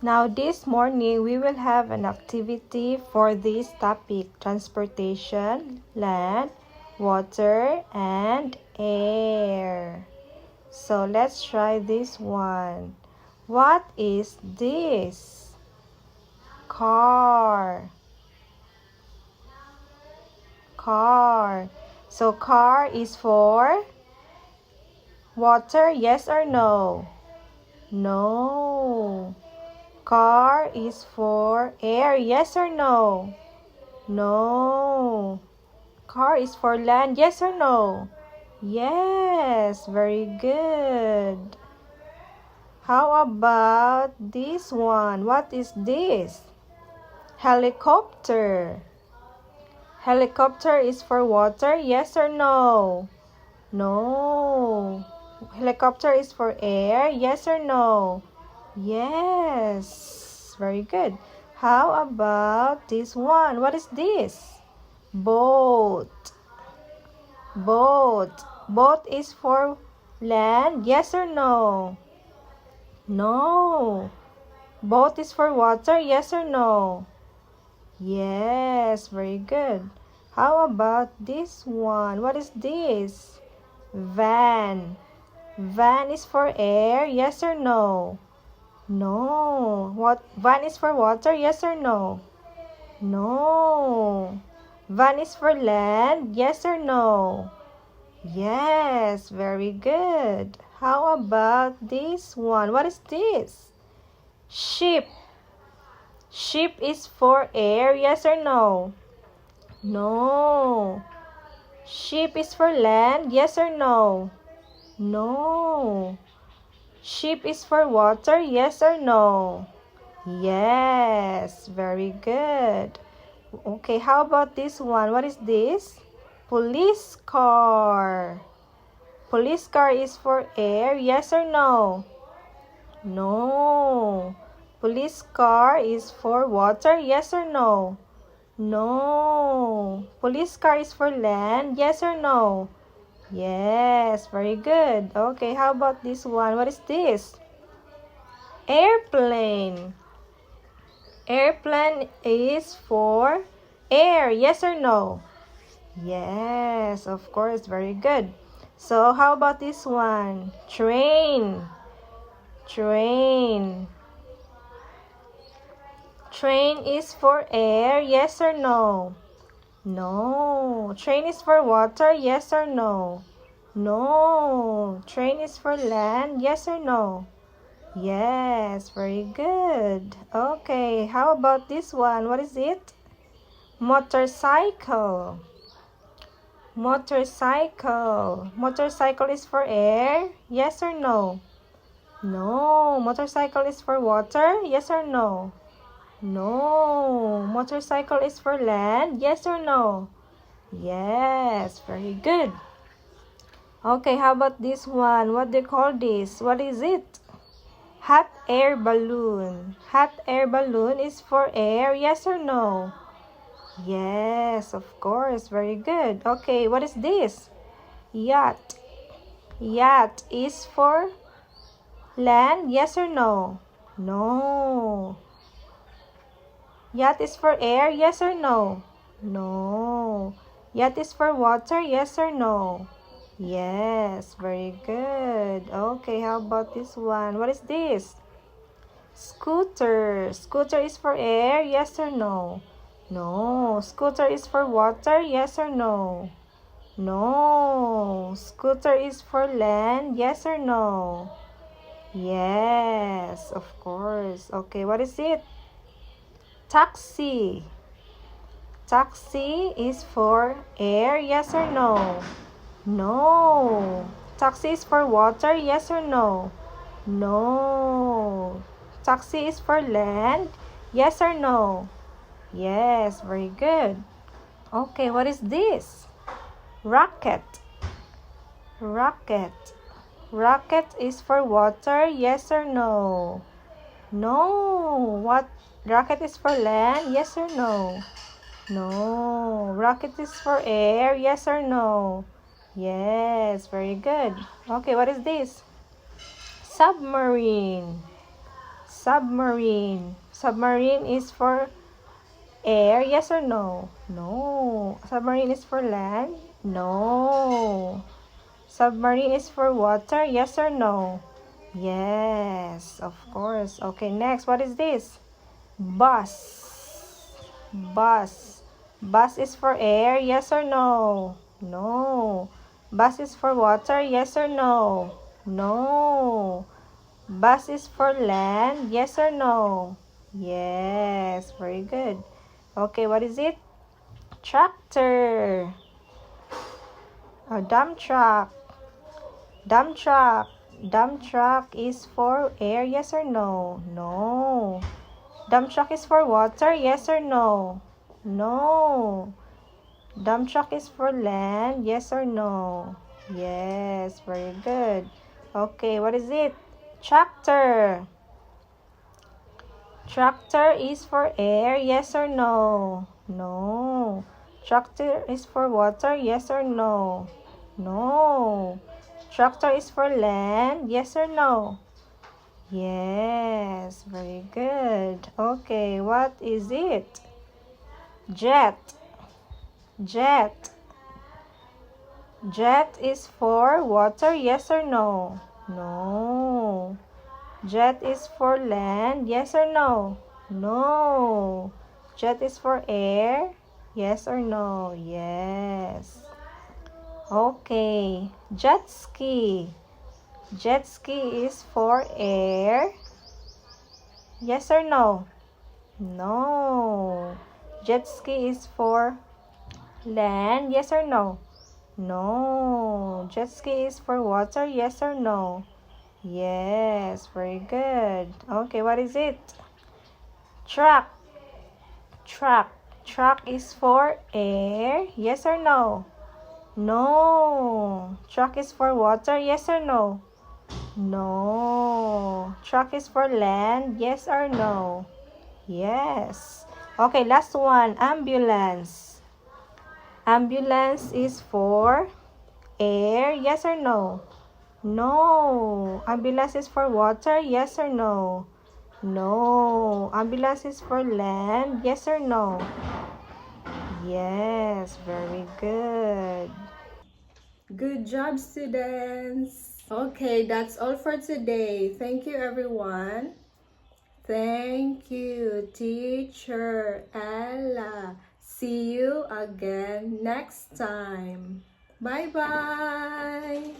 Now this morning, we will have an activity for this topic: transportation, land, water, and air. So let's try this one. What is this? Car. Car. So car is for water, yes or no? No. Car is for air, yes or no? No. Car is for land, yes or no? Yes, very good. How about this one? What is this? Helicopter. Helicopter is for water, yes or no? No. Helicopter is for air, yes or no? Yes. Very good. How about this one? What is this? Boat. Boat. Boat is for land, yes or no? No. Boat is for water, yes or no? Yes, very good. How about this one? What is this? Van. Van is for air, yes or no? No. What? Van is for water, yes or no? No. Van is for land, yes or no? Yes, very good. How about this one? What is this? Ship. Ship is for air, yes or no? No. Ship is for land, yes or no? No. Ship is for water, yes or no? Yes, very good. Okay, how about this one? What is this? Police car. Police car is for air, yes or no? No. Police car is for water, yes or no? No. Police car is for land, yes or no? Yes, very good. Okay, how about this one? What is this? Airplane. Airplane is for air, yes or no? Yes, of course, very good. So, how about this one? Train. Train. Train is for air, yes or no? No. Train is for water, yes or no? No. Train is for land, yes or no? Yes, very good. Okay, how about this one? What is it? Motorcycle. Motorcycle. Motorcycle is for air, yes or no? No. Motorcycle is for water, yes or no? No. Motorcycle is for land, yes or no? Yes, very good. Okay, how about this one? What do you call this? What is it? Hot air balloon. Hot air balloon is for air, yes or no? Yes, of course. Very good. Okay, what is this? Yacht. Yacht is for land, yes or no? No. Yacht is for air, yes or no? No. Yacht is for water, yes or no? Yes, very good. Okay, how about this one? What is this? Scooter. Scooter is for air, yes or no? No. Scooter is for water, yes or no? No. Scooter is for land, yes or no? Yes, of course. Okay, what is it? Taxi. Taxi is for air, yes or no? No. Taxi is for water, yes or no? No. Taxi is for land, yes or no? Yes, very good. Okay, what is this? Rocket. Rocket. Rocket is for water, yes or no? No. What? Rocket is for land, yes or no? No. Rocket is for air, yes or no? Yes, very good. Okay, what is this? Submarine. Submarine. Submarine is for air, yes or no? No. Submarine is for land? No. Submarine is for water, yes or no? Yes, of course. Okay, next, what is this? Bus. Bus. Bus is for air, yes or no? No. Bus is for water, yes or no? No. Bus is for land, yes or no? Yes, very good. Okay, what is it? Tractor. A dump truck. Dump truck. Dump truck is for air, yes or no? No. Dump truck is for water, yes or no? No. Dump truck is for land, yes or no? Yes, very good. Okay, what is it? Tractor. Tractor is for air, yes or no? No. Tractor is for water, yes or no? No. Tractor is for land, yes or no? Yes, very good. Okay, what is it? Jet. Jet. Jet is for water, yes or no? No. Jet is for land, yes or no? No. Jet is for air, yes or no? Yes. Okay. Jet ski. Jet ski is for air, yes or no? No. Jet ski is for land, yes or no? No. Jet ski is for water, yes or no? Yes, very good. Okay, what is it? Truck. Truck. Truck is for air, yes or no? No. Truck is for water, yes or no? No. Truck is for land, yes or no? Yes. Okay, last one. Ambulance. Ambulance is for air, yes or no? No. Ambulance is for water, yes or no? No. Ambulance is for land, yes or no? Yes, very good. Good job, students. Okay, that's all for today. Thank you, everyone. Thank you, Teacher Ella. See you again next time. Bye-bye.